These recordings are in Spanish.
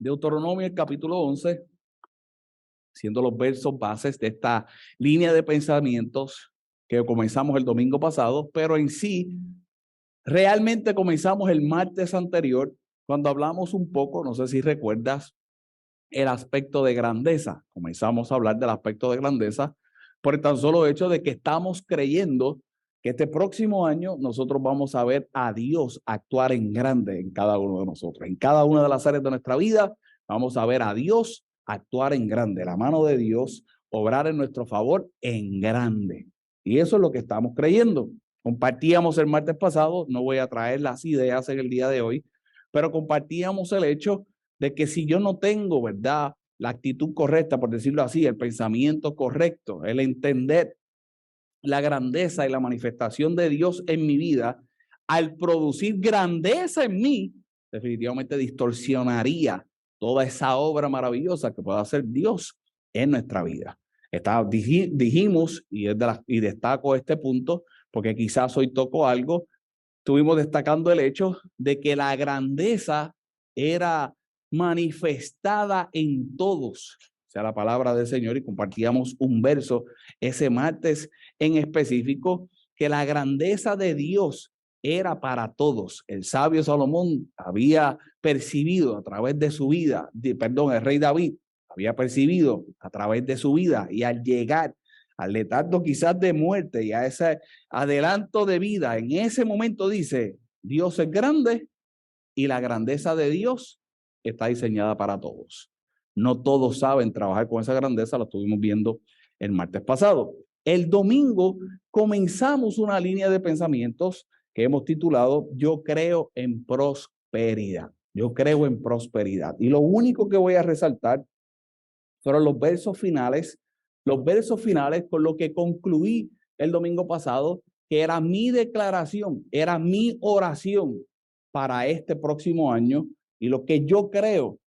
Deuteronomio, el capítulo 11, siendo los versos bases de esta línea de pensamientos que comenzamos el domingo pasado, pero en sí, realmente comenzamos el martes anterior, cuando hablamos un poco, no sé si recuerdas, el aspecto de grandeza. Comenzamos a hablar del aspecto de grandeza por el tan solo hecho de que estamos creyendo que este próximo año nosotros vamos a ver a Dios actuar en grande en cada uno de nosotros. En cada una de las áreas de nuestra vida vamos a ver a Dios actuar en grande, la mano de Dios obrar en nuestro favor en grande. Y eso es lo que estamos creyendo. Compartíamos el martes pasado, no voy a traer las ideas en el día de hoy, pero compartíamos el hecho de que si yo no tengo, ¿verdad?, la actitud correcta, por decirlo así, el pensamiento correcto, el entender la grandeza y la manifestación de Dios en mi vida, al producir grandeza en mí, definitivamente distorsionaría toda esa obra maravillosa que pueda hacer Dios en nuestra vida. Dijimos, y destaco este punto, porque quizás hoy toco algo, estuvimos destacando el hecho de que la grandeza era manifestada en todos, o sea, la palabra del Señor, y compartíamos un verso ese martes en específico, que la grandeza de Dios era para todos. El sabio Salomón había percibido a través de su vida, el rey David había percibido a través de su vida, y al llegar al letargo quizás de muerte y a ese adelanto de vida, en ese momento dice, Dios es grande y la grandeza de Dios está diseñada para todos. No todos saben trabajar con esa grandeza, lo estuvimos viendo el martes pasado. El domingo comenzamos una línea de pensamientos que hemos titulado Yo creo en prosperidad. Yo creo en prosperidad. Y lo único que voy a resaltar fueron los versos finales con lo que concluí el domingo pasado, que era mi declaración, era mi oración para este próximo año y lo que yo creo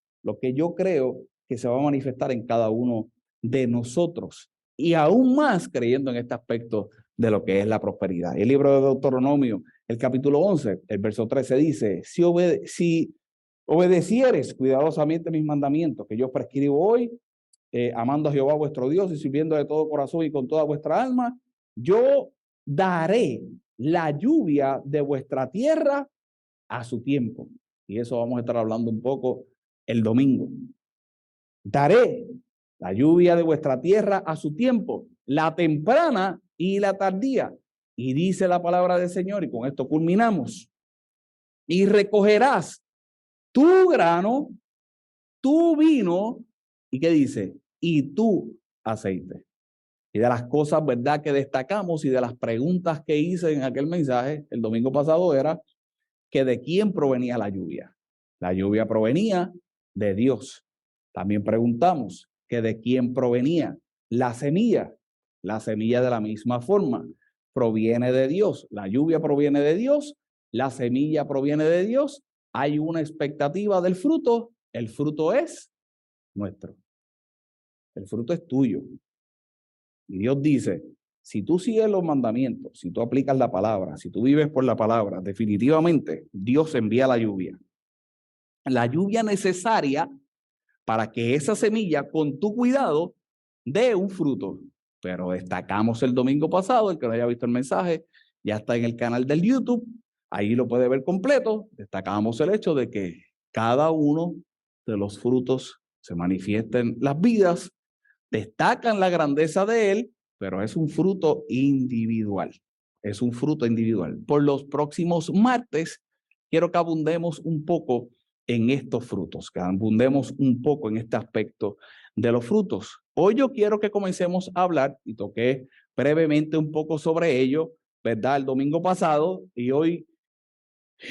que se va a manifestar en cada uno de nosotros, y aún más creyendo en este aspecto de lo que es la prosperidad. El libro de Deuteronomio, el capítulo 11, el verso 13 dice, si obedecieres cuidadosamente mis mandamientos que yo prescribo hoy, amando a Jehová vuestro Dios y sirviendo de todo corazón y con toda vuestra alma, yo daré la lluvia de vuestra tierra a su tiempo. Y eso vamos a estar hablando un poco el domingo. Daré la lluvia de vuestra tierra a su tiempo, la temprana y la tardía. Y dice la palabra del Señor, y con esto culminamos. Y recogerás tu grano, tu vino, ¿y qué dice? Y tu aceite. Y de las cosas, ¿verdad?, que destacamos y de las preguntas que hice en aquel mensaje el domingo pasado era que de quién provenía la lluvia. La lluvia provenía de Dios. También preguntamos que de quién provenía la semilla. La semilla de la misma forma proviene de Dios. La lluvia proviene de Dios. La semilla proviene de Dios. Hay una expectativa del fruto. El fruto es nuestro. El fruto es tuyo. Y Dios dice, si tú sigues los mandamientos, si tú aplicas la palabra, si tú vives por la palabra, definitivamente Dios envía la lluvia. La lluvia necesaria para que esa semilla, con tu cuidado, dé un fruto. Pero destacamos el domingo pasado, el que no haya visto el mensaje, ya está en el canal del YouTube, ahí lo puede ver completo. Destacamos el hecho de que cada uno de los frutos se manifiesta en las vidas, destacan la grandeza de él, pero es un fruto individual. Es un fruto individual. Por los próximos martes, quiero que abundemos un poco en estos frutos, que abundemos un poco en este aspecto de los frutos. Hoy yo quiero que comencemos a hablar, y toqué brevemente un poco sobre ello, ¿verdad?, el domingo pasado, y hoy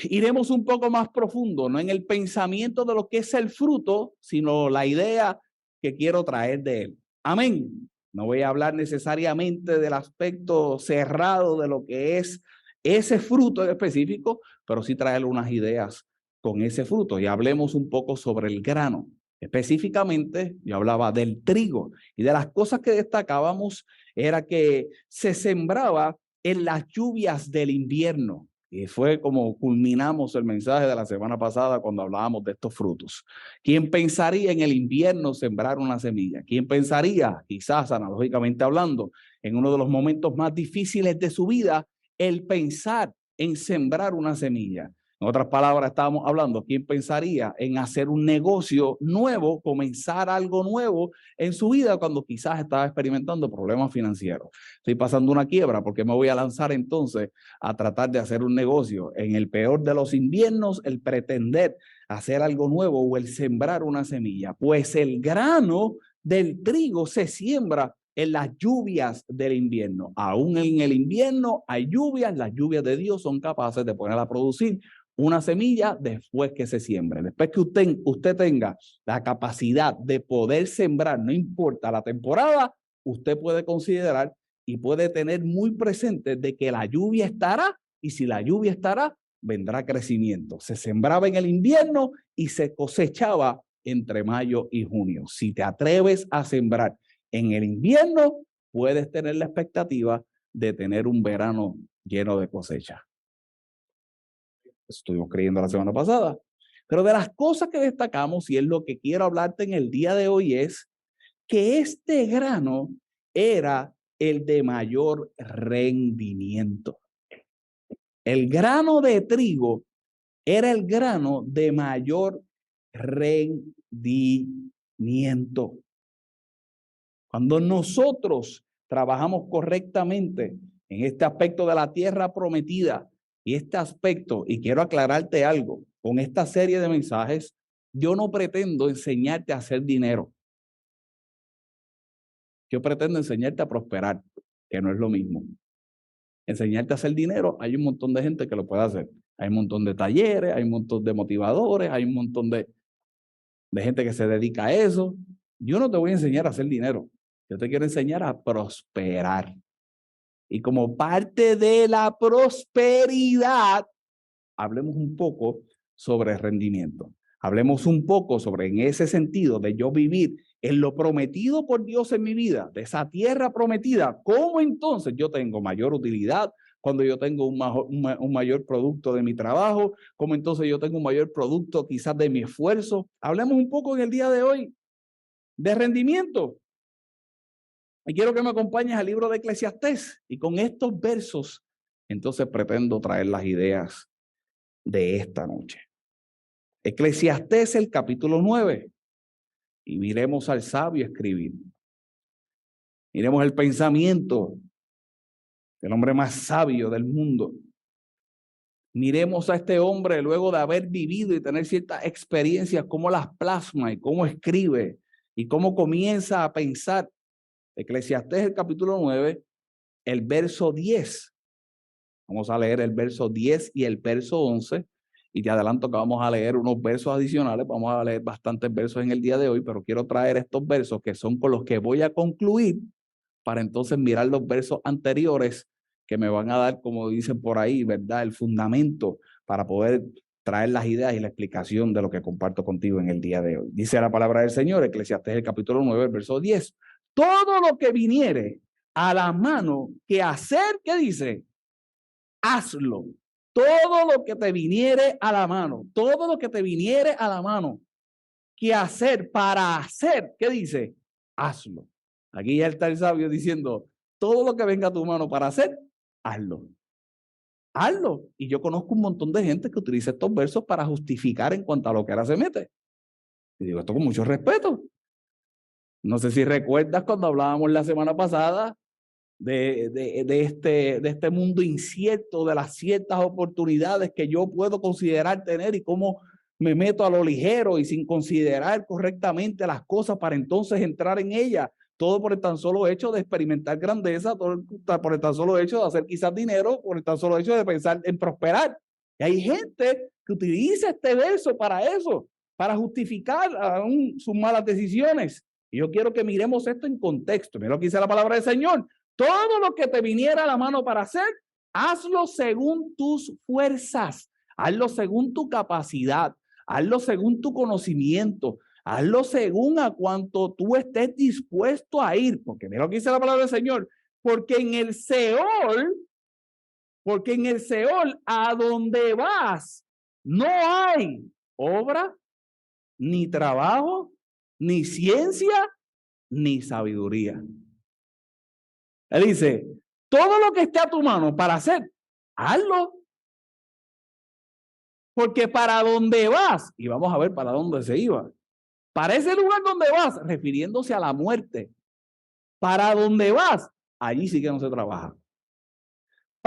iremos un poco más profundo, no en el pensamiento de lo que es el fruto, sino la idea que quiero traer de él. Amén. No voy a hablar necesariamente del aspecto cerrado de lo que es ese fruto en específico, pero sí traer unas ideas con ese fruto. Y hablemos un poco sobre el grano. Específicamente, yo hablaba del trigo, y de las cosas que destacábamos era que se sembraba en las lluvias del invierno. Y fue como culminamos el mensaje de la semana pasada cuando hablábamos de estos frutos. ¿Quién pensaría en el invierno sembrar una semilla? ¿Quién pensaría, quizás analógicamente hablando, en uno de los momentos más difíciles de su vida, el pensar en sembrar una semilla? En otras palabras, estábamos hablando, ¿quién pensaría en hacer un negocio nuevo, comenzar algo nuevo en su vida cuando quizás estaba experimentando problemas financieros? Estoy pasando una quiebra, ¿por qué me voy a lanzar entonces a tratar de hacer un negocio? En el peor de los inviernos, el pretender hacer algo nuevo o el sembrar una semilla. Pues el grano del trigo se siembra en las lluvias del invierno. Aún en el invierno hay lluvias, las lluvias de Dios son capaces de poner a producir una semilla después que se siembre. Después que usted tenga la capacidad de poder sembrar, no importa la temporada, usted puede considerar y puede tener muy presente de que la lluvia estará, y si la lluvia estará, vendrá crecimiento. Se sembraba en el invierno y se cosechaba entre mayo y junio. Si te atreves a sembrar en el invierno, puedes tener la expectativa de tener un verano lleno de cosecha. Estuvimos creyendo la semana pasada. Pero de las cosas que destacamos, y es lo que quiero hablarte en el día de hoy, es que este grano era el de mayor rendimiento. El grano de trigo era el grano de mayor rendimiento. Cuando nosotros trabajamos correctamente en este aspecto de la tierra prometida, y este aspecto, y quiero aclararte algo, con esta serie de mensajes, yo no pretendo enseñarte a hacer dinero. Yo pretendo enseñarte a prosperar, que no es lo mismo. Enseñarte a hacer dinero, hay un montón de gente que lo puede hacer. Hay un montón de talleres, hay un montón de motivadores, hay un montón de gente que se dedica a eso. Yo no te voy a enseñar a hacer dinero. Yo te quiero enseñar a prosperar. Y como parte de la prosperidad, hablemos un poco sobre rendimiento. Hablemos un poco sobre, en ese sentido, de yo vivir en lo prometido por Dios en mi vida, de esa tierra prometida. ¿Cómo entonces yo tengo mayor utilidad cuando yo tengo un mayor producto de mi trabajo? ¿Cómo entonces yo tengo un mayor producto quizás de mi esfuerzo? Hablemos un poco en el día de hoy de rendimiento. Y quiero que me acompañes al libro de Eclesiastés. Y con estos versos, entonces pretendo traer las ideas de esta noche. Eclesiastés, el capítulo 9. Y miremos al sabio escribir. Miremos el pensamiento del hombre más sabio del mundo. Miremos a este hombre luego de haber vivido y tener ciertas experiencias, cómo las plasma y cómo escribe y cómo comienza a pensar. Eclesiastés, el capítulo 9, el verso 10. Vamos a leer el verso 10 y el verso 11. Y te adelanto que vamos a leer unos versos adicionales. Vamos a leer bastantes versos en el día de hoy, pero quiero traer estos versos que son con los que voy a concluir para entonces mirar los versos anteriores que me van a dar, como dicen por ahí, ¿verdad? El fundamento para poder traer las ideas y la explicación de lo que comparto contigo en el día de hoy. Dice la palabra del Señor, Eclesiastés, el capítulo 9, el verso 10. Todo lo que viniere a la mano que hacer, ¿qué dice? Hazlo. Todo lo que te viniere a la mano, todo lo que te viniere a la mano, que hacer para hacer, ¿qué dice? Hazlo. Aquí ya está el sabio diciendo, todo lo que venga a tu mano para hacer, hazlo. Hazlo. Y yo conozco un montón de gente que utiliza estos versos para justificar en cuanto a lo que ahora se mete. Y digo esto con mucho respeto. No sé si recuerdas cuando hablábamos la semana pasada de este mundo incierto, de las ciertas oportunidades que yo puedo considerar tener y cómo me meto a lo ligero y sin considerar correctamente las cosas para entonces entrar en ellas. Todo por el tan solo hecho de experimentar grandeza, todo por el tan solo hecho de hacer quizás dinero, por el tan solo hecho de pensar en prosperar. Y hay gente que utiliza este verso para eso, para justificar aún sus malas decisiones. Y yo quiero que miremos esto en contexto. Mira lo que dice la palabra del Señor. Todo lo que te viniera a la mano para hacer, hazlo según tus fuerzas, hazlo según tu capacidad, hazlo según tu conocimiento, hazlo según a cuanto tú estés dispuesto a ir. Porque mira lo que dice la palabra del Señor. Porque en el Seol Porque en el Seol, a donde vas, no hay obra, ni trabajo, ni ciencia, ni sabiduría. Él dice, todo lo que esté a tu mano para hacer, hazlo. Porque para donde vas, y vamos a ver para dónde se iba, para ese lugar donde vas, refiriéndose a la muerte, para donde vas, allí sí que no se trabaja.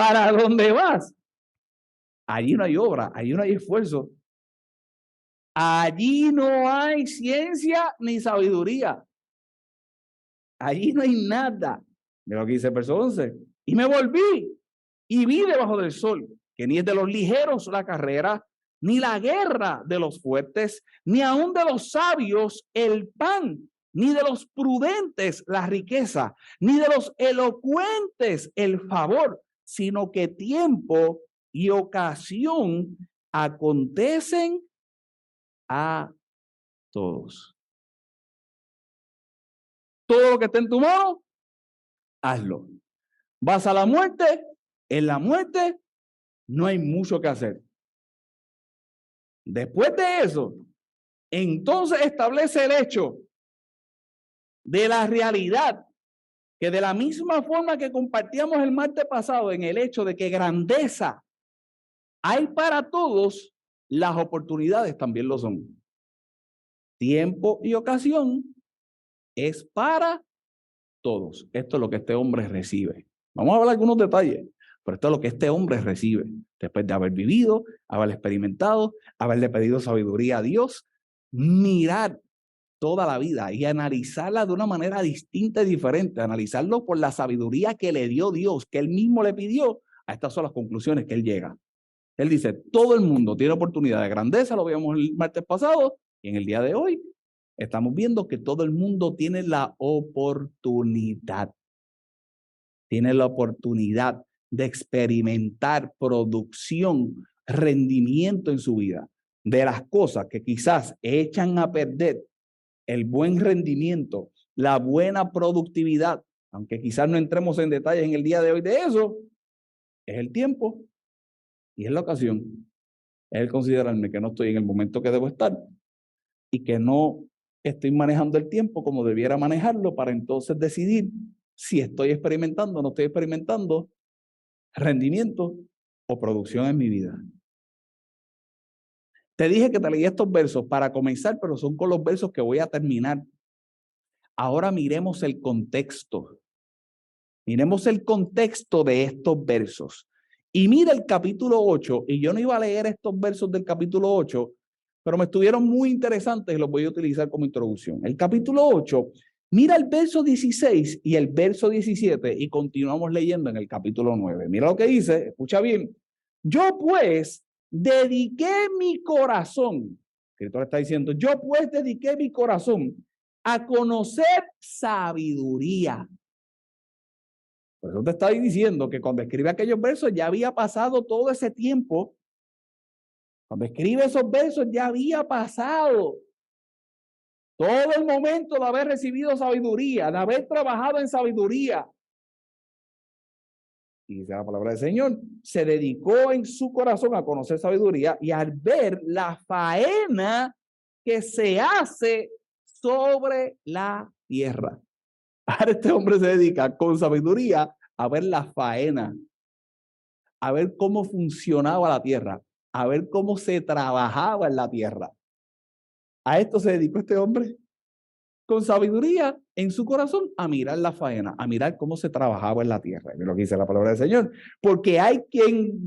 Para donde vas, allí no hay obra, allí no hay esfuerzo. Allí no hay ciencia ni sabiduría. Allí no hay nada. De lo que dice el verso 11. Y me volví y vi debajo del sol que ni es de los ligeros la carrera, ni la guerra de los fuertes, ni aun de los sabios el pan, ni de los prudentes la riqueza, ni de los elocuentes el favor, sino que tiempo y ocasión acontecen a todos. Todo lo que esté en tu mano, hazlo. Vas a la muerte, en la muerte no hay mucho que hacer. Después de eso, entonces establece el hecho de la realidad que de la misma forma que compartíamos el martes pasado en el hecho de que grandeza hay para todos, las oportunidades también lo son. Tiempo y ocasión es para todos. Esto es lo que este hombre recibe. Vamos a hablar algunos detalles, pero esto es lo que este hombre recibe después de haber vivido, haber experimentado, haberle pedido sabiduría a Dios, mirar toda la vida y analizarla de una manera distinta y diferente, analizarlo por la sabiduría que le dio Dios, que él mismo le pidió. A estas son las conclusiones que él llega. Él dice, todo el mundo tiene oportunidad de grandeza, lo vimos el martes pasado, y en el día de hoy estamos viendo que todo el mundo tiene la oportunidad. Tiene la oportunidad de experimentar producción, rendimiento en su vida, de las cosas que quizás echan a perder el buen rendimiento, la buena productividad, aunque quizás no entremos en detalles en el día de hoy de eso, es el tiempo y es la ocasión. Es el considerarme que no estoy en el momento que debo estar y que no estoy manejando el tiempo como debiera manejarlo para entonces decidir si estoy experimentando o no estoy experimentando rendimiento o producción en mi vida. Te dije que te leí estos versos para comenzar, pero son con los versos que voy a terminar. Ahora miremos el contexto. Miremos el contexto de estos versos. Y mira el capítulo 8, y yo no iba a leer estos versos del capítulo 8, pero me estuvieron muy interesantes y los voy a utilizar como introducción. El capítulo 8, mira el verso 16 y el verso 17 y continuamos leyendo en el capítulo 9. Mira lo que dice, escucha bien. Yo pues dediqué mi corazón, el escritor está diciendo, yo pues dediqué mi corazón a conocer sabiduría. Por eso te estaba diciendo que cuando escribe aquellos versos ya había pasado todo ese tiempo. Cuando escribe esos versos ya había pasado todo el momento de haber recibido sabiduría, de haber trabajado en sabiduría. Y dice la palabra del Señor, se dedicó en su corazón a conocer sabiduría y al ver la faena que se hace sobre la tierra. Ahora este hombre se dedica con sabiduría a ver la faena, a ver cómo funcionaba la tierra, a ver cómo se trabajaba en la tierra. A esto se dedicó este hombre con sabiduría en su corazón a mirar la faena, a mirar cómo se trabajaba en la tierra. Es lo que dice la palabra del Señor. Porque hay quien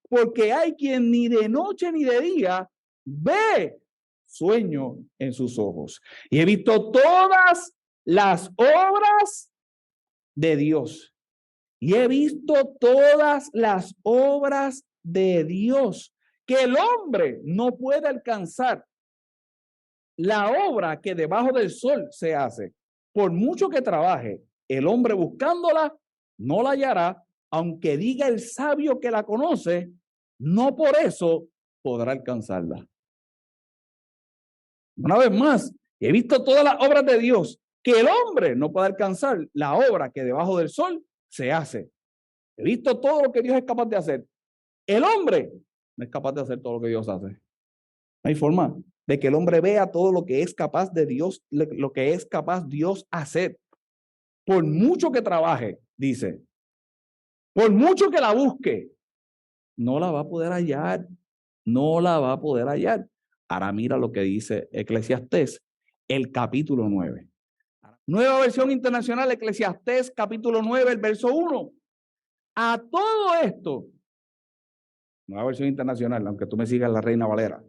porque hay quien ni de noche ni de día ve sueño en sus ojos. Y he visto todas las obras de Dios. Y he visto todas las obras de Dios que el hombre no puede alcanzar. La obra que debajo del sol se hace, por mucho que trabaje, el hombre buscándola no la hallará, aunque diga el sabio que la conoce, no por eso podrá alcanzarla. Una vez más, he visto todas las obras de Dios, que el hombre no puede alcanzar la obra que debajo del sol se hace. He visto todo lo que Dios es capaz de hacer. El hombre no es capaz de hacer todo lo que Dios hace. No hay forma de que el hombre vea todo lo que es capaz de Dios, lo que es capaz Dios hacer. Por mucho que trabaje, dice, por mucho que la busque, no la va a poder hallar. No la va a poder hallar. Ahora mira lo que dice Eclesiastés, el capítulo 9. Nueva versión internacional, Eclesiastés, capítulo 9, el verso 1. A todo esto, nueva versión internacional, aunque tú me sigas la Reina Valera,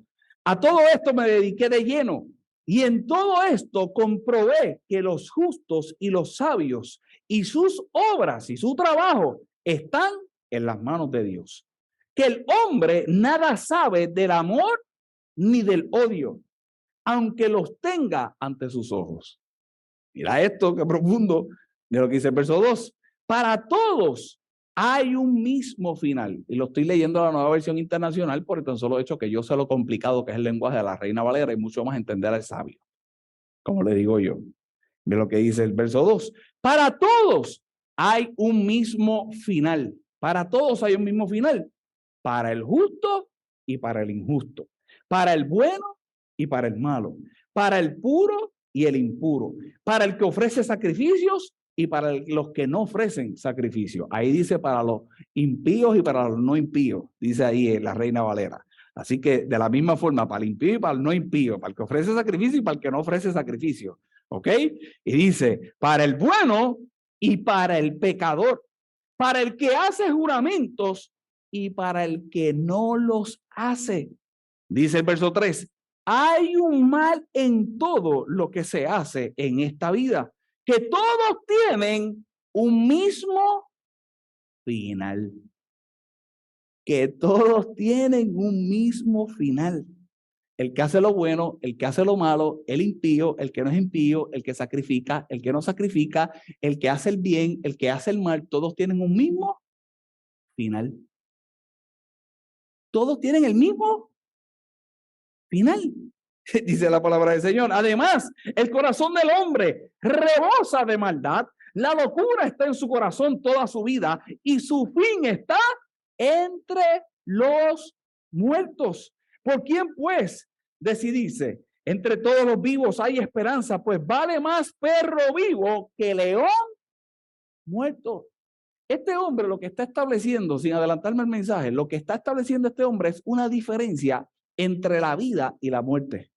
a todo esto me dediqué de lleno y en todo esto comprobé que los justos y los sabios y sus obras y su trabajo están en las manos de Dios. Que el hombre nada sabe del amor ni del odio, aunque los tenga ante sus ojos. Mira esto, qué profundo, de lo que dice el verso 2. Para todos hay un mismo final. Y lo estoy leyendo a la nueva versión internacional por el tan solo hecho que yo sé lo complicado que es el lenguaje de la Reina Valera y mucho más entender al sabio, como le digo yo. De lo que dice el verso 2. Para todos hay un mismo final. Para todos hay un mismo final. Para el justo y para el injusto. Para el bueno y para el malo. Para el puro y el impuro. Para el que ofrece sacrificios y para los que no ofrecen sacrificios. Ahí dice para los impíos y para los no impíos. Dice ahí la Reina Valera. Así que de la misma forma, para el impío y para el no impío. Para el que ofrece sacrificio y para el que no ofrece sacrificio. ¿Ok? Y dice, para el bueno y para el pecador, para el que hace juramentos y para el que no los hace. Dice el verso 3, hay un mal en todo lo que se hace en esta vida, que todos tienen un mismo final. Que todos tienen un mismo final. El que hace lo bueno, el que hace lo malo, el impío, el que no es impío, el que sacrifica, el que no sacrifica, el que hace el bien, el que hace el mal, todos tienen un mismo final. Todos tienen el mismo final, dice la palabra del Señor. Además, el corazón del hombre rebosa de maldad, la locura está en su corazón toda su vida y su fin está entre los muertos. ¿Por quién pues decidirse? Entre todos los vivos hay esperanza, pues vale más perro vivo que león muerto. Este hombre lo que está estableciendo, sin adelantarme el mensaje, lo que está estableciendo este hombre es una diferencia entre la vida y la muerte.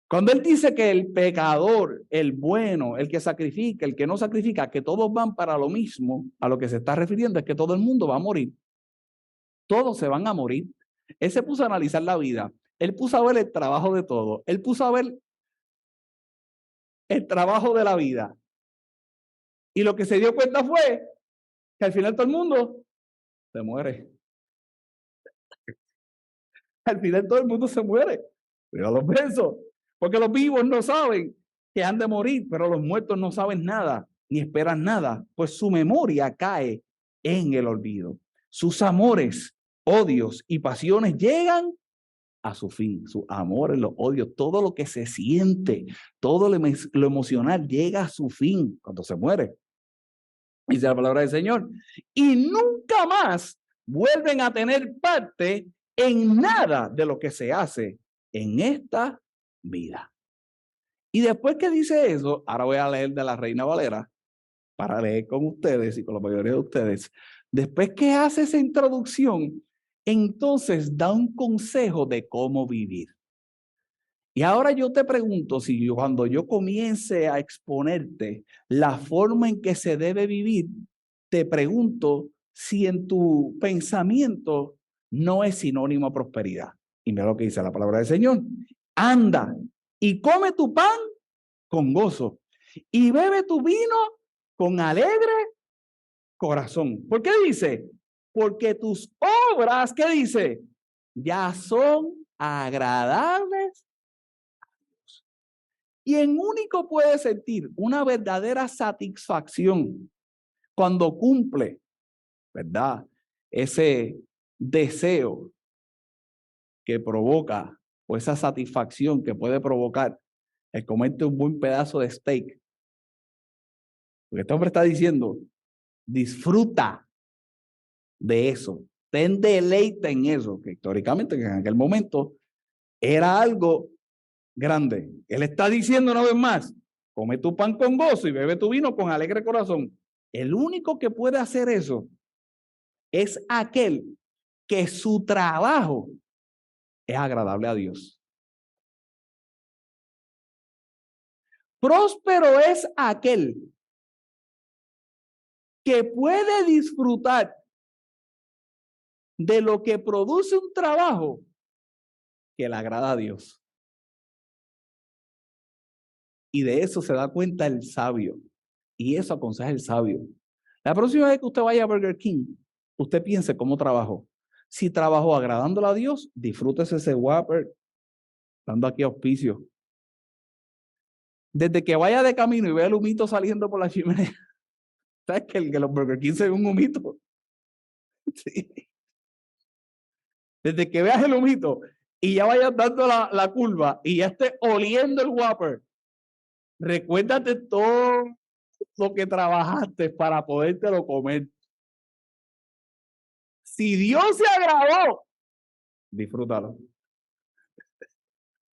Cuando él dice que el pecador, el bueno, el que sacrifica, el que no sacrifica, que todos van para lo mismo, a lo que se está refiriendo es que todo el mundo va a morir. Todos se van a morir. Él se puso a analizar la vida. Él puso a ver el trabajo de todo. Él puso a ver el trabajo de la vida. Y lo que se dio cuenta fue que al final todo el mundo se muere. Al final todo el mundo se muere. Pero los versos. Porque los vivos no saben que han de morir, pero los muertos no saben nada, ni esperan nada, pues su memoria cae en el olvido. Sus amores, odios y pasiones llegan a su fin. Sus amores, los odios, todo lo que se siente, todo lo emocional llega a su fin cuando se muere. Dice la palabra del Señor. Y nunca más vuelven a tener parte en nada de lo que se hace en esta vida. Y después que dice eso, ahora voy a leer de la Reina Valera para leer con ustedes y con la mayoría de ustedes. Después que hace esa introducción, entonces da un consejo de cómo vivir. Y ahora yo te pregunto, si cuando yo comience a exponerte la forma en que se debe vivir, te pregunto si en tu pensamiento no es sinónimo a prosperidad. Y mira lo que dice la palabra del Señor. Anda y come tu pan con gozo y bebe tu vino con alegre corazón. ¿Por qué dice? Porque tus obras, ¿qué dice? Ya son agradables. Y en único puede sentir una verdadera satisfacción cuando cumple, ¿verdad? Ese deseo que provoca o esa satisfacción que puede provocar el comerte un buen pedazo de steak. Porque este hombre está diciendo, Disfruta de eso. Ten deleite en eso, que históricamente, que en aquel momento era algo grande. Él está diciendo una vez más, come tu pan con gozo y bebe tu vino con alegre corazón. El único que puede hacer eso es aquel que su trabajo es agradable a Dios. Próspero es aquel que puede disfrutar de lo que produce un trabajo que le agrada a Dios. Y de eso se da cuenta el sabio. Y eso aconseja el sabio. La próxima vez que usted vaya a Burger King, usted piense cómo trabajó. Si trabajó agradándole a Dios, disfrútese ese Whopper, dando aquí auspicio. Desde que vaya de camino y vea el humito saliendo por la chimenea, ¿sabes que los Burger King se ve un humito? Sí. Desde que veas el humito y ya vayas dando la curva y ya esté oliendo el Whopper, recuérdate todo lo que trabajaste para podértelo comer. Si Dios se agradó, disfrútalo.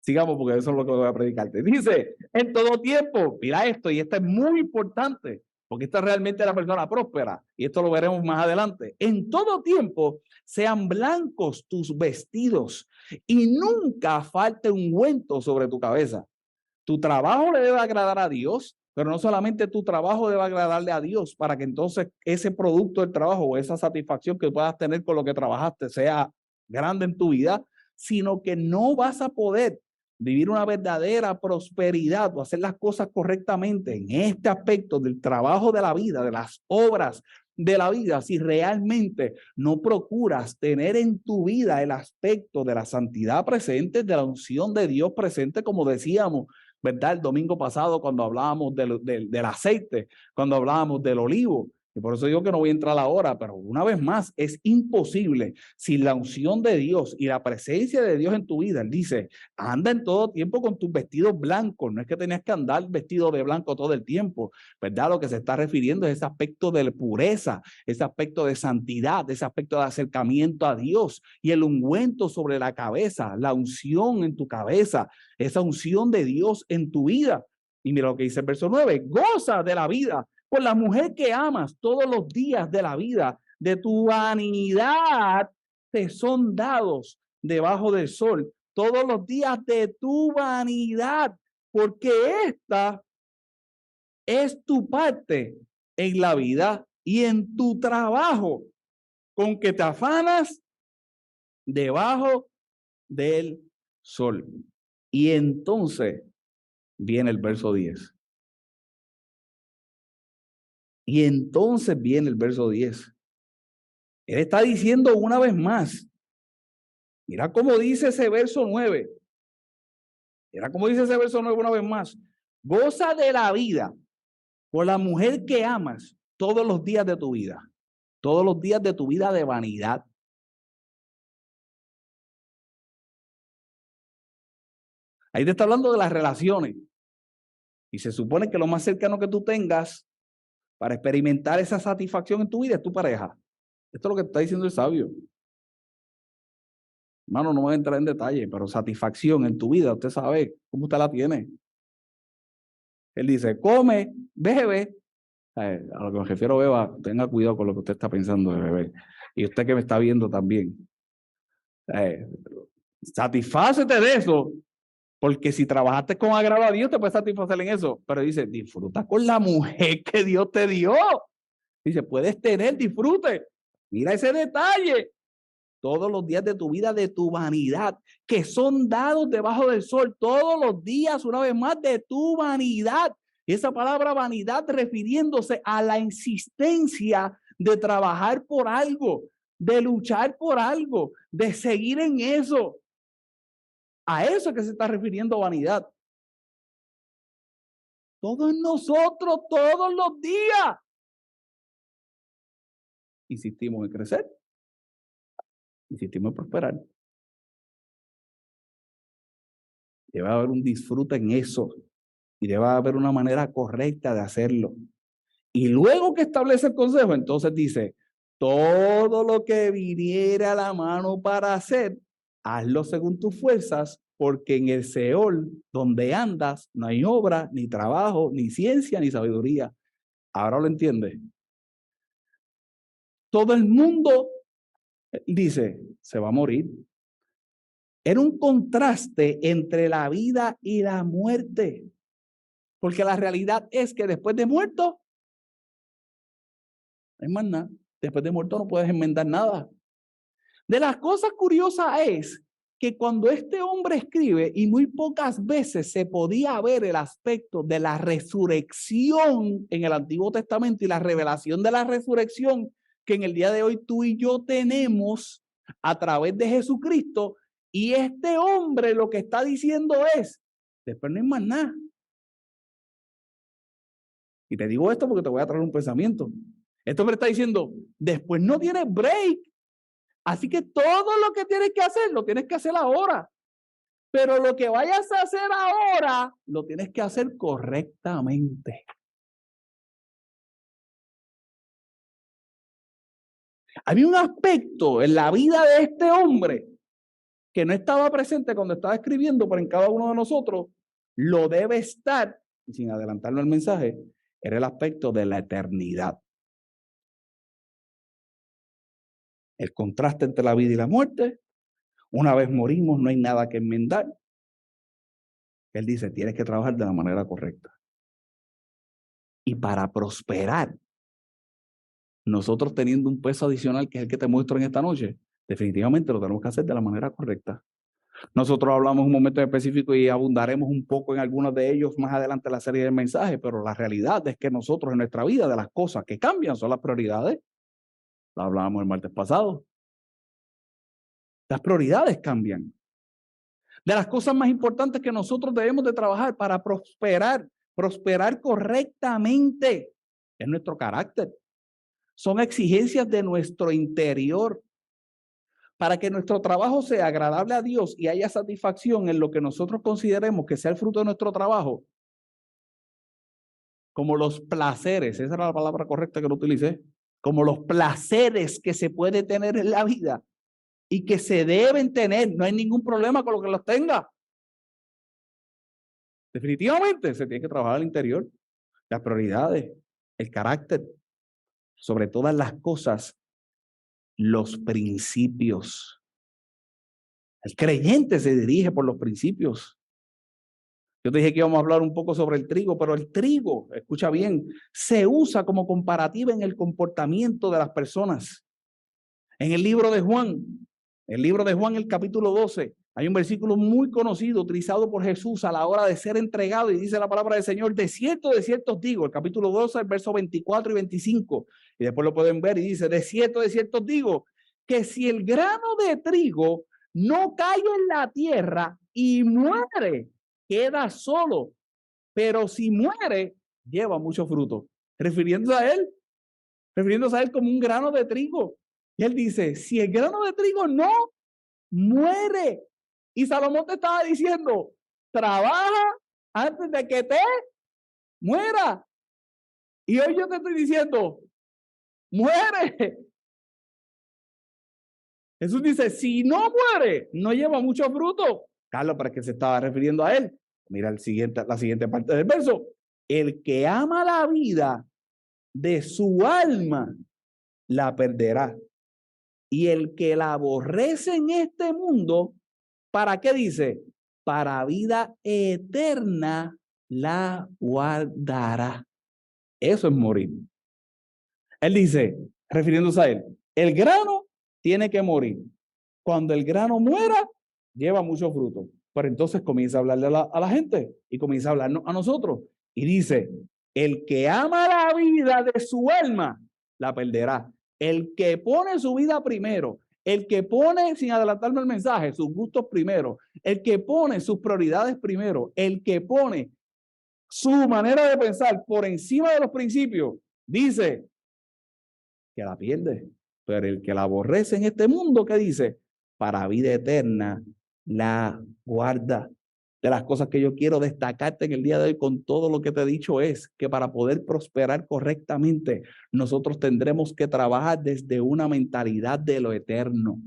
Sigamos porque eso es lo que voy a predicarte. Dice, en todo tiempo, mira esto, y esto es muy importante, porque esta es realmente la persona próspera, y esto lo veremos más adelante. En todo tiempo sean blancos tus vestidos y nunca falte ungüento sobre tu cabeza. Tu trabajo le debe agradar a Dios, pero no solamente tu trabajo debe agradarle a Dios para que entonces ese producto del trabajo o esa satisfacción que puedas tener con lo que trabajaste sea grande en tu vida, sino que no vas a poder vivir una verdadera prosperidad o hacer las cosas correctamente en este aspecto del trabajo de la vida, de las obras de la vida, si realmente no procuras tener en tu vida el aspecto de la santidad presente, de la unción de Dios presente, como decíamos, ¿verdad? El domingo pasado cuando hablábamos del aceite, cuando hablábamos del olivo. Y por eso digo que no voy a entrar ahora, pero una vez más, es imposible sin la unción de Dios y la presencia de Dios en tu vida. Él dice, anda en todo tiempo con tus vestidos blancos. No es que tenías que andar vestido de blanco todo el tiempo, ¿verdad? Lo que se está refiriendo es ese aspecto de pureza, ese aspecto de santidad, ese aspecto de acercamiento a Dios y el ungüento sobre la cabeza, la unción en tu cabeza, esa unción de Dios en tu vida. Y mira lo que dice el verso 9, goza de la vida con la mujer que amas todos los días de la vida, de tu vanidad te son dados debajo del sol, todos los días de tu vanidad, porque esta es tu parte en la vida y en tu trabajo, con que te afanas debajo del sol. Y entonces viene el verso 10. Y entonces viene el verso 10. Él está diciendo una vez más. Mira cómo dice ese verso 9. Mira cómo dice ese verso 9 una vez más. Goza de la vida con la mujer que amas todos los días de tu vida. Todos los días de tu vida de vanidad. Ahí te está hablando de las relaciones. Y se supone que lo más cercano que tú tengas para experimentar esa satisfacción en tu vida es tu pareja. Esto es lo que está diciendo el sabio. Hermano, no voy a entrar en detalle, pero satisfacción en tu vida, usted sabe cómo usted la tiene. Él dice, come, bebe. A lo que me refiero, beba, tenga cuidado con lo que usted está pensando de beber. Y usted que me está viendo también. Satisfácete de eso, porque si trabajaste con agrado a Dios, te puedes satisfacer en eso. Pero dice, disfruta con la mujer que Dios te dio. Dice, puedes tener, disfrute. Mira ese detalle. Todos los días de tu vida, de tu vanidad, que son dados debajo del sol, todos los días, una vez más, de tu vanidad. Y esa palabra vanidad refiriéndose a la insistencia de trabajar por algo, de luchar por algo, de seguir en eso. A eso que se está refiriendo vanidad. Todos nosotros, todos los días, insistimos en crecer, insistimos en prosperar. Debe haber un disfrute en eso y debe haber una manera correcta de hacerlo. Y luego que establece el consejo, entonces dice, todo lo que viniera a la mano para hacer, hazlo según tus fuerzas, porque en el Seol, donde andas, no hay obra, ni trabajo, ni ciencia, ni sabiduría. Ahora lo entiendes. Todo el mundo dice, se va a morir. Era un contraste entre la vida y la muerte. Porque la realidad es que después de muerto, no hay más nada. Después de muerto no puedes enmendar nada. De las cosas curiosas es que cuando este hombre escribe, y muy pocas veces se podía ver el aspecto de la resurrección en el Antiguo Testamento y la revelación de la resurrección que en el día de hoy tú y yo tenemos a través de Jesucristo, y este hombre lo que está diciendo es, después no hay más nada. Y te digo esto porque te voy a traer un pensamiento. Este hombre está diciendo, después no tienes break. Así que todo lo que tienes que hacer, lo tienes que hacer ahora. Pero lo que vayas a hacer ahora, lo tienes que hacer correctamente. Había un aspecto en la vida de este hombre que no estaba presente cuando estaba escribiendo, pero en cada uno de nosotros lo debe estar, y sin adelantarlo al mensaje, era el aspecto de la eternidad. El contraste entre la vida y la muerte. Una vez morimos, no hay nada que enmendar. Él dice, tienes que trabajar de la manera correcta. Y para prosperar, nosotros teniendo un peso adicional que es el que te muestro en esta noche, definitivamente lo tenemos que hacer de la manera correcta. Nosotros hablamos un momento específico y abundaremos un poco en algunos de ellos más adelante en la serie de mensajes, pero la realidad es que nosotros en nuestra vida, de las cosas que cambian son las prioridades. Lo hablábamos el martes pasado. Las prioridades cambian. De las cosas más importantes que nosotros debemos de trabajar para prosperar correctamente, es nuestro carácter. Son exigencias de nuestro interior. Para que nuestro trabajo sea agradable a Dios y haya satisfacción en lo que nosotros consideremos que sea el fruto de nuestro trabajo, como los placeres, esa era la palabra correcta que lo utilicé, como los placeres que se puede tener en la vida y que se deben tener, no hay ningún problema con lo que los tenga. Definitivamente se tiene que trabajar al interior, las prioridades, el carácter, sobre todas las cosas, los principios. El creyente se dirige por los principios. Yo te dije que íbamos a hablar un poco sobre el trigo, pero el trigo, escucha bien, se usa como comparativa en el comportamiento de las personas. En el libro de Juan, el capítulo 12, hay un versículo muy conocido utilizado por Jesús a la hora de ser entregado y dice la palabra del Señor, de cierto os digo, el capítulo 12, el verso 24 y 25, y después lo pueden ver y dice, de cierto os digo, que si el grano de trigo no cae en la tierra y muere, queda solo, pero si muere, lleva mucho fruto. Refiriéndose a él como un grano de trigo. Y él dice, si el grano de trigo no muere, y Salomón te estaba diciendo, trabaja antes de que te muera. Y hoy yo te estoy diciendo, muere. Jesús dice, si no muere, no lleva mucho fruto. Carlos, ¿para qué se estaba refiriendo a él? Mira la siguiente parte del verso. El que ama la vida de su alma, la perderá. Y el que la aborrece en este mundo, ¿para qué dice? Para vida eterna la guardará. Eso es morir. Él dice, refiriéndose a él, el grano tiene que morir. Cuando el grano muera, lleva mucho fruto. Pero entonces comienza a hablarle a la gente y comienza a hablarnos a nosotros. Y dice, el que ama la vida de su alma, la perderá. El que pone su vida primero, el que pone, sin adelantarme el mensaje, sus gustos primero, el que pone sus prioridades primero, el que pone su manera de pensar por encima de los principios, dice que la pierde. Pero el que la aborrece en este mundo, ¿qué dice? Para vida eterna la guarda. de las cosas que yo quiero destacarte en el día de hoy con todo lo que te he dicho es que para poder prosperar correctamente, nosotros tendremos que trabajar desde una mentalidad de lo eterno.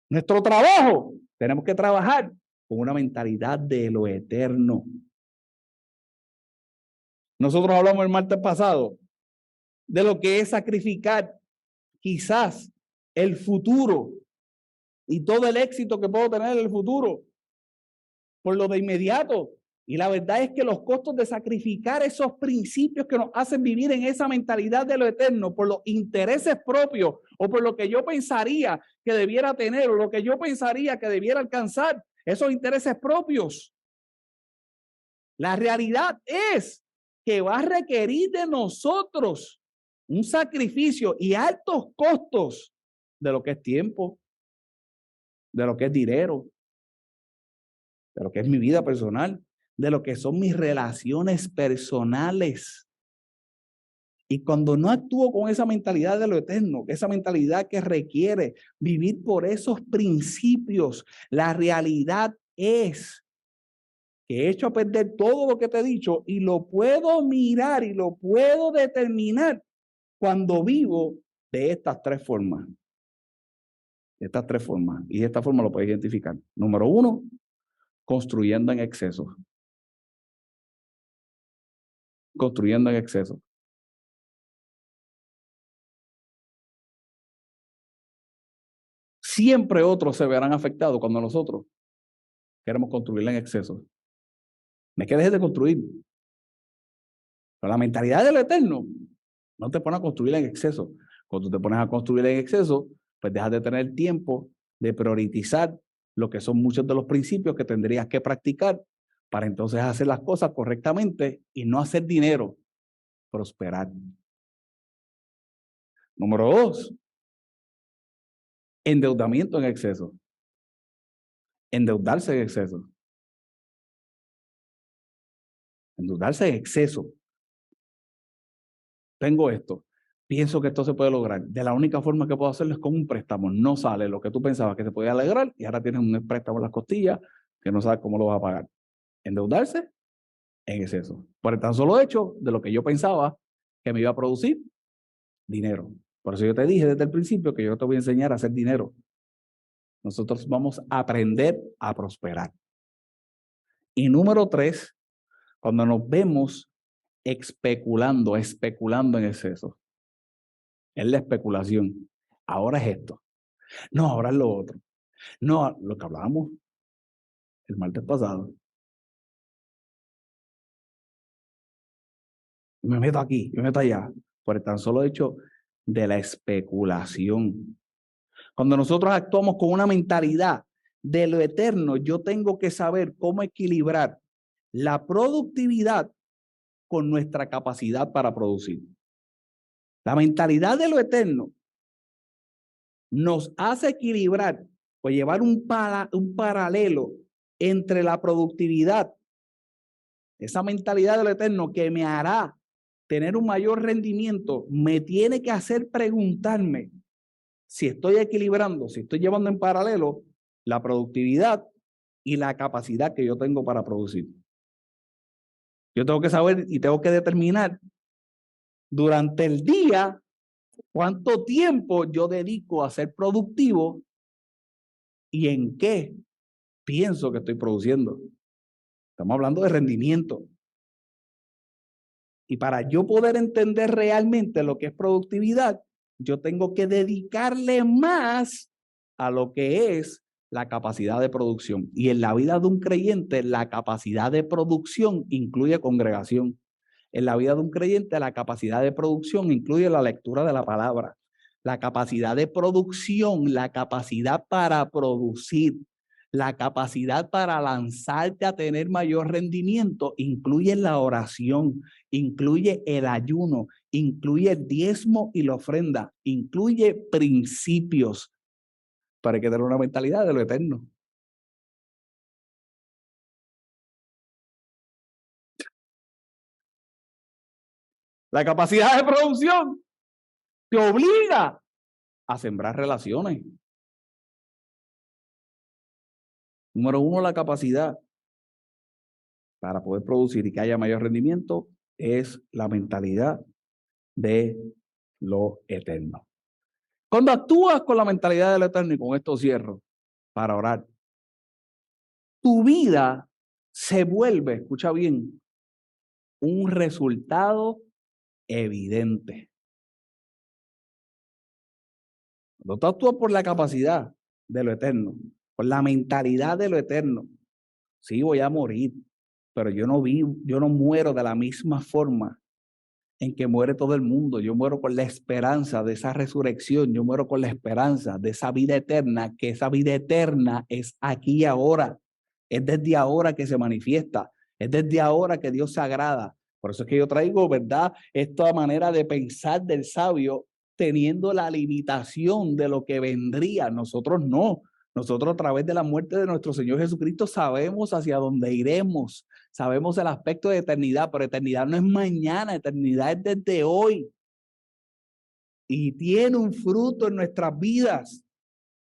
Nuestro trabajo, tenemos que trabajar con una mentalidad de lo eterno. Nosotros hablamos el martes pasado de lo que es sacrificar quizás el futuro y todo el éxito que puedo tener en el futuro por lo de inmediato. Y la verdad es que los costos de sacrificar esos principios que nos hacen vivir en esa mentalidad de lo eterno por los intereses propios o por lo que yo pensaría que debiera tener o lo que yo pensaría que debiera alcanzar, esos intereses propios. La realidad es que va a requerir de nosotros un sacrificio y altos costos de lo que es tiempo, de lo que es dinero, de lo que es mi vida personal, de lo que son mis relaciones personales. Y cuando no actúo con esa mentalidad de lo eterno, esa mentalidad que requiere vivir por esos principios, la realidad es que he hecho a perder todo lo que te he dicho y lo puedo mirar y lo puedo determinar cuando vivo de estas tres formas. De estas tres formas. Y de esta forma lo puedes identificar. Número uno, construyendo en exceso. Construyendo en exceso. Siempre otros se verán afectados cuando nosotros queremos construir en exceso. No es que dejes de construir. Pero la mentalidad del eterno no te pone a construir en exceso. Cuando te pones a construir en exceso, pues dejas de tener tiempo de priorizar lo que son muchos de los principios que tendrías que practicar para entonces hacer las cosas correctamente y no hacer dinero, prosperar. Número dos, endeudamiento en exceso. Endeudarse en exceso. Endeudarse en exceso. Tengo esto. Pienso que esto se puede lograr. De la única forma que puedo hacerlo es con un préstamo. No sale lo que tú pensabas que se podía lograr y ahora tienes un préstamo en las costillas que no sabes cómo lo vas a pagar. Endeudarse en exceso. Por el tan solo hecho de lo que yo pensaba que me iba a producir dinero. Por eso yo te dije desde el principio que yo te voy a enseñar a hacer dinero. Nosotros vamos a aprender a prosperar. Y número tres, cuando nos vemos especulando en exceso. Es la especulación. Ahora es esto. No, ahora es lo otro. No, lo que hablábamos el martes pasado. Me meto aquí, me meto allá. Por el tan solo hecho de la especulación. Cuando nosotros actuamos con una mentalidad de lo eterno, yo tengo que saber cómo equilibrar la productividad con nuestra capacidad para producir. La mentalidad de lo eterno nos hace equilibrar o llevar un paralelo entre la productividad, esa mentalidad de lo eterno que me hará tener un mayor rendimiento, me tiene que hacer preguntarme si estoy equilibrando, si estoy llevando en paralelo la productividad y la capacidad que yo tengo para producir. Yo tengo que saber y tengo que determinar durante el día cuánto tiempo yo dedico a ser productivo y en qué pienso que estoy produciendo. Estamos hablando de rendimiento. Y para yo poder entender realmente lo que es productividad, yo tengo que dedicarle más a lo que es la capacidad de producción. Y en la vida de un creyente, la capacidad de producción incluye congregación. En la vida de un creyente, la capacidad de producción incluye la lectura de la palabra. La capacidad de producción, la capacidad para producir, la capacidad para lanzarte a tener mayor rendimiento incluye la oración, incluye el ayuno, incluye el diezmo y la ofrenda, incluye principios para que tener una mentalidad de lo eterno. La capacidad de producción te obliga a sembrar relaciones. Número uno, la capacidad para poder producir y que haya mayor rendimiento es la mentalidad de lo eterno. Cuando actúas con la mentalidad de lo eterno, y con esto cierro para orar, tu vida se vuelve, escucha bien, un resultado evidente. Cuando tú actúas por la capacidad de lo eterno, por la mentalidad de lo eterno, sí voy a morir, pero yo no muero de la misma forma en que muere todo el mundo. Yo muero con la esperanza de esa resurrección, yo muero con la esperanza de esa vida eterna, que esa vida eterna es aquí y ahora, es desde ahora que se manifiesta, es desde ahora que Dios se agrada. Por eso es que yo traigo, ¿verdad?, esta manera de pensar del sabio, teniendo la limitación de lo que vendría. Nosotros no. Nosotros a través de la muerte de nuestro Señor Jesucristo sabemos hacia dónde iremos. Sabemos el aspecto de eternidad, pero eternidad no es mañana, eternidad es desde hoy. Y tiene un fruto en nuestras vidas.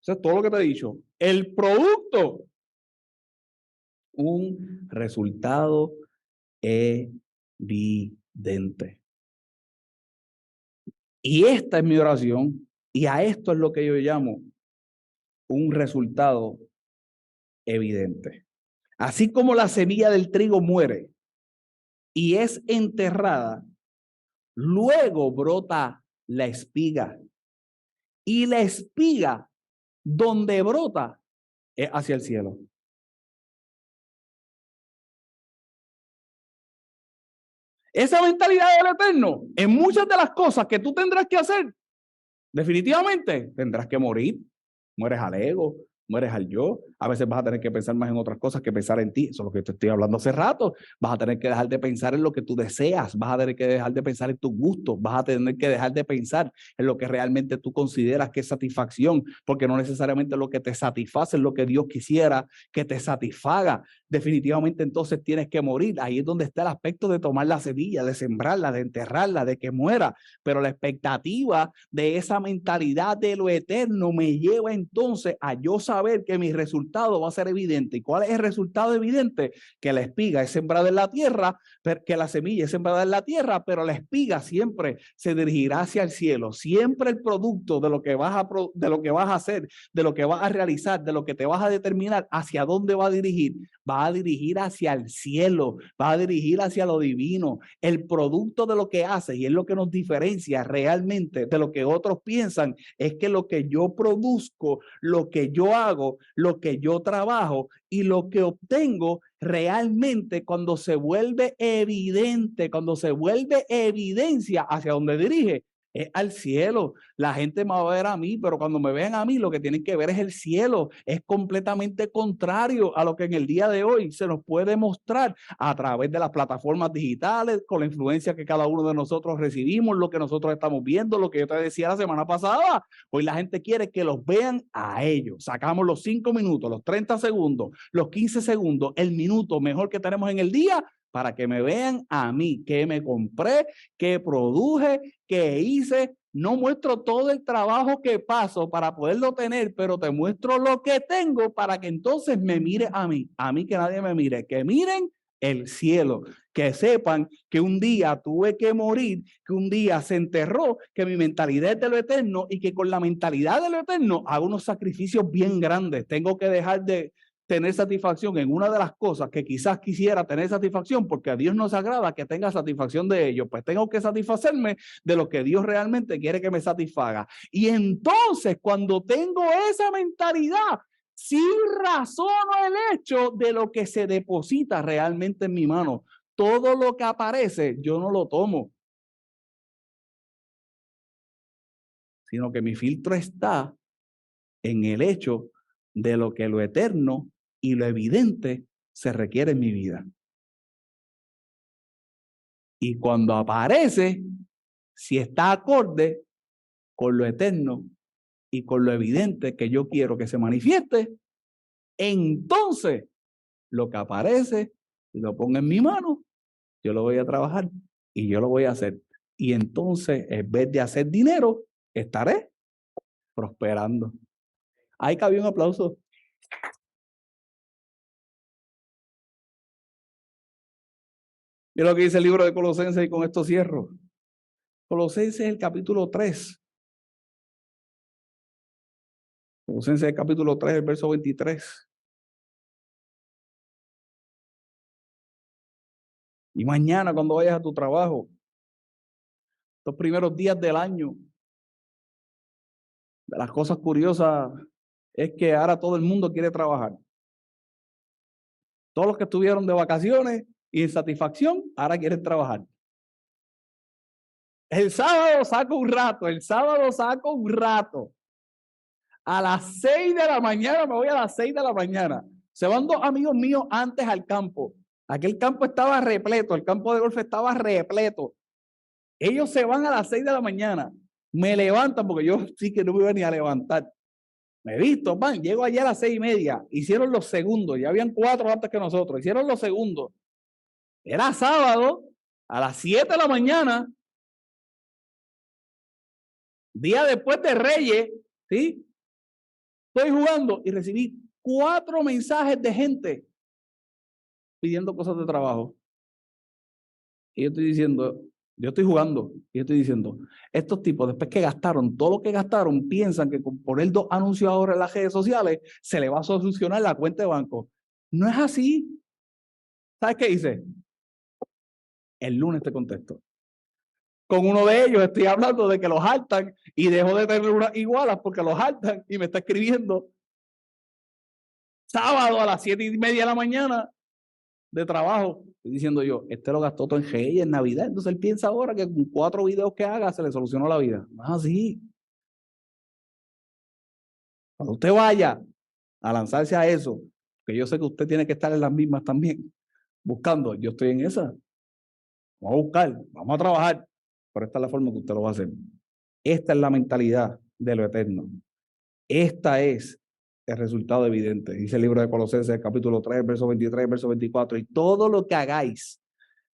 Eso es todo lo que te he dicho. El producto, un resultado evidente. Y esta es mi oración, y a esto es lo que yo llamo un resultado evidente. Así como la semilla del trigo muere y es enterrada, luego brota la espiga. Y la espiga donde brota es hacia el cielo. Esa mentalidad del eterno, en muchas de las cosas que tú tendrás que hacer, definitivamente tendrás que morir. Mueres al ego, mueres al yo. A veces vas a tener que pensar más en otras cosas que pensar en ti. Eso es lo que te estoy hablando hace rato. Vas a tener que dejar de pensar en lo que tú deseas. Vas a tener que dejar de pensar en tus gustos. Vas a tener que dejar de pensar en lo que realmente tú consideras que es satisfacción, porque no necesariamente lo que te satisface es lo que Dios quisiera que te satisfaga. Definitivamente entonces tienes que morir. Ahí es donde está el aspecto de tomar la semilla, de sembrarla, de enterrarla, de que muera. Pero la expectativa de esa mentalidad de lo eterno me lleva entonces a yo saber que mi resultado va a ser evidente. ¿Y cuál es el resultado evidente? Que la espiga es sembrada en la tierra, que la semilla es sembrada en la tierra, pero la espiga siempre se dirigirá hacia el cielo. Siempre el producto de lo que vas a hacer, de lo que vas a realizar, de lo que te vas a determinar, hacia dónde va a dirigir. Va a dirigir hacia el cielo, va a dirigir hacia lo divino. El producto de lo que haces, y es lo que nos diferencia realmente de lo que otros piensan, es que lo que yo produzco, lo que yo hago, lo que yo trabajo y lo que obtengo realmente, cuando se vuelve evidente, cuando se vuelve evidencia hacia donde dirige, es al cielo. La gente me va a ver a mí, pero cuando me vean a mí, lo que tienen que ver es el cielo. Es completamente contrario a lo que en el día de hoy se nos puede mostrar a través de las plataformas digitales, con la influencia que cada uno de nosotros recibimos, lo que nosotros estamos viendo, lo que yo te decía la semana pasada. Hoy la gente quiere que los vean a ellos. Sacamos los 5 minutos, los 30 segundos, los 15 segundos, el minuto mejor que tenemos en el día, para que me vean a mí, que me compré, que produje, que hice. No muestro todo el trabajo que paso para poderlo tener, pero te muestro lo que tengo para que entonces me mire a mí que nadie me mire, que miren el cielo, que sepan que un día tuve que morir, que un día se enterró, que mi mentalidad es de lo eterno y que con la mentalidad de lo eterno hago unos sacrificios bien grandes. Tengo que dejar de tener satisfacción en una de las cosas que quizás quisiera tener satisfacción, porque a Dios nos agrada que tenga satisfacción de ello. Pues tengo que satisfacerme de lo que Dios realmente quiere que me satisfaga. Y entonces, cuando tengo esa mentalidad, sí razono el hecho de lo que se deposita realmente en mi mano. Todo lo que aparece, yo no lo tomo, sino que mi filtro está en el hecho de lo que lo eterno y lo evidente se requiere en mi vida. Y cuando aparece, si está acorde con lo eterno y con lo evidente que yo quiero que se manifieste, entonces lo que aparece, si lo pongo en mi mano, yo lo voy a trabajar y yo lo voy a hacer. Y entonces, en vez de hacer dinero, estaré prosperando. Ahí cabía un aplauso. Mira lo que dice el libro de Colosenses y con esto cierro. Colosenses el capítulo 3. Colosenses el capítulo 3, el verso 23. Y mañana cuando vayas a tu trabajo, los primeros días del año, de las cosas curiosas es que ahora todo el mundo quiere trabajar. Todos los que estuvieron de vacaciones y en satisfacción, ahora quieren trabajar. El sábado saco un rato. A las 6 de la mañana, me voy a las 6 de la mañana. Se van dos amigos míos antes al campo. Aquel campo estaba repleto, el campo de golf estaba repleto. Ellos se van a las 6 de la mañana. Me levantan, porque yo sí que no me iba ni a levantar. Me he visto, man, llego allá a las 6:30. Hicieron los segundos, ya habían 4 antes que nosotros. Hicieron los segundos. Era sábado, a las 7 de la mañana, día después de Reyes, ¿sí? Estoy jugando y recibí 4 mensajes de gente pidiendo cosas de trabajo. Y yo estoy diciendo, yo estoy jugando y yo estoy diciendo, estos tipos después que gastaron todo lo que gastaron, piensan que con poner 2 anuncios ahora en las redes sociales se le va a solucionar la cuenta de banco. No es así. ¿Sabes qué hice? El lunes te contesto. Con uno de ellos estoy hablando de que los hartan y dejo de tener unas igualas porque los hartan y me está escribiendo sábado a las 7:30 de la mañana de trabajo. Estoy diciendo yo, este lo gastó todo en Reyes, en Navidad. Entonces él piensa ahora que con 4 videos que haga se le solucionó la vida. No es así. Cuando usted vaya a lanzarse a eso, que yo sé que usted tiene que estar en las mismas también, buscando, yo estoy en esa. Vamos a buscar, vamos a trabajar. Pero esta es la forma que usted lo va a hacer. Esta es la mentalidad de lo eterno. Esta es el resultado evidente. Dice el libro de Colosenses, capítulo 3, verso 23, verso 24. Y todo lo que hagáis,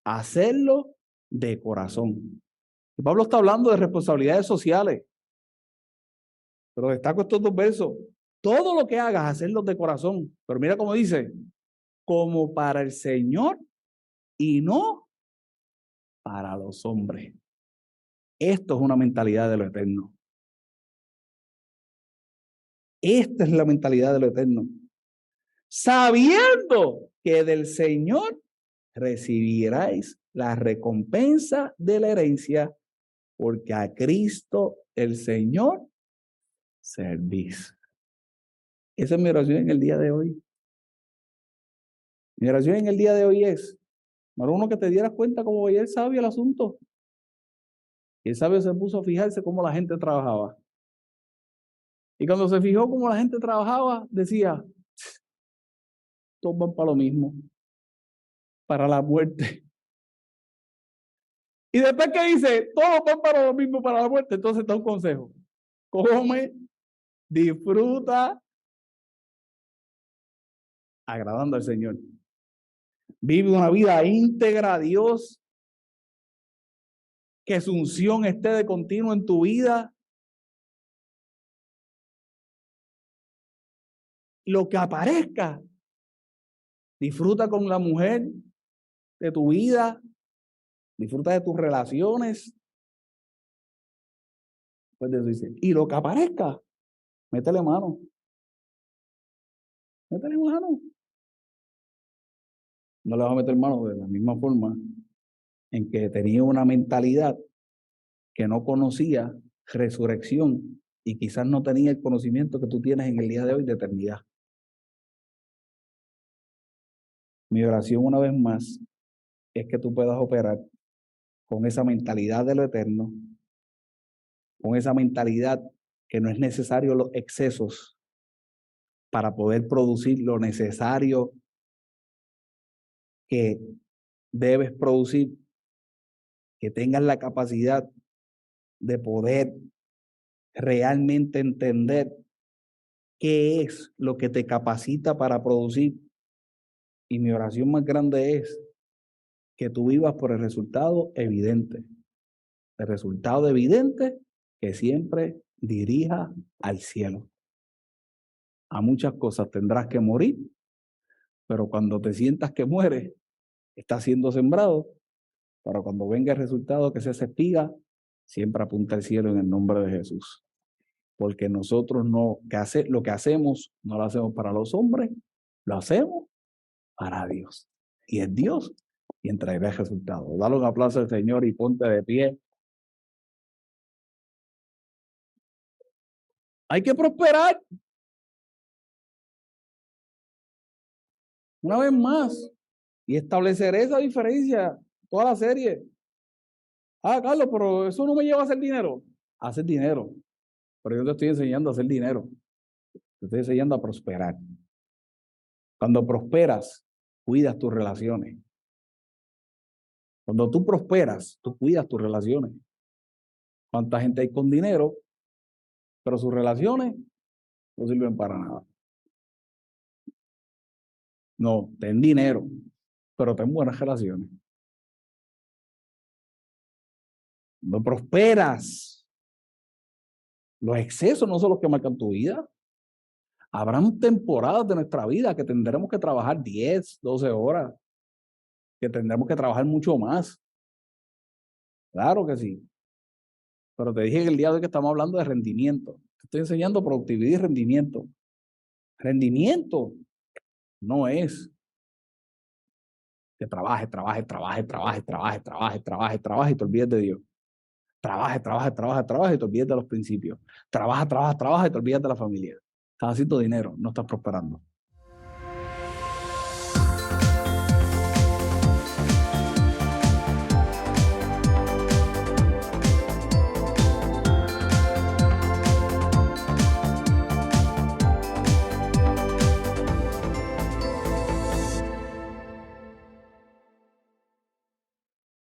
hacerlo de corazón. Y Pablo está hablando de responsabilidades sociales. Pero destaco estos 2 versos. Todo lo que hagas, hacerlo de corazón. Pero mira cómo dice, como para el Señor y no para los hombres. Esto es una mentalidad de lo eterno. Esta es la mentalidad de lo eterno. Sabiendo que del Señor recibiráis la recompensa de la herencia, porque a Cristo el Señor servís. Esa es mi oración en el día de hoy. Mi oración en el día de hoy es, número uno, que te dieras cuenta cómo veía el sabio el asunto. Y el sabio se puso a fijarse cómo la gente trabajaba. Y cuando se fijó cómo la gente trabajaba, decía, todos van para lo mismo, para la muerte. Y después que dice, todos van para lo mismo, para la muerte, entonces da un consejo. Come, disfruta, agradando al Señor. Vive una vida íntegra a Dios, que su unción esté de continuo en tu vida. Lo que aparezca, disfruta con la mujer de tu vida, disfruta de tus relaciones. Pues de eso dice, y lo que aparezca, métele mano. Métele mano. No le vas a meter mano de la misma forma en que tenía una mentalidad que no conocía resurrección y quizás no tenía el conocimiento que tú tienes en el día de hoy de eternidad. Mi oración una vez más es que tú puedas operar con esa mentalidad de lo eterno, con esa mentalidad que no es necesario los excesos para poder producir lo necesario que debes producir, que tengas la capacidad de poder realmente entender qué es lo que te capacita para producir. Y mi oración más grande es que tú vivas por el resultado evidente. El resultado evidente que siempre dirija al cielo. A muchas cosas tendrás que morir, pero cuando te sientas que mueres, estás siendo sembrado Para cuando venga el resultado que sea esa espiga, siempre apunta al cielo en el nombre de Jesús. Porque nosotros lo que hacemos no lo hacemos para los hombres, lo hacemos para Dios. Y es Dios quien traerá el resultado. Dale un aplauso al Señor y ponte de pie. Hay que prosperar. Una vez más. Y estableceré esa diferencia toda la serie. Ah, Carlos, pero eso no me lleva a hacer dinero. A hacer dinero. Pero yo te estoy enseñando a hacer dinero. Te estoy enseñando a prosperar. Cuando prosperas, cuidas tus relaciones. Cuando tú prosperas, tú cuidas tus relaciones. ¿Cuánta gente hay con dinero, pero sus relaciones no sirven para nada? No, ten dinero, pero ten buenas relaciones. No prosperas. Los excesos no son los que marcan tu vida. Habrán temporadas de nuestra vida que tendremos que trabajar 10, 12 horas, que tendremos que trabajar mucho más. Claro que sí. Pero te dije que el día de hoy que estamos hablando de rendimiento. Te estoy enseñando productividad y rendimiento. Rendimiento no es que trabaje y te olvides de Dios. Trabaje y te olvides de los principios. Trabaja y te olvides de la familia. Estás haciendo dinero, no estás prosperando.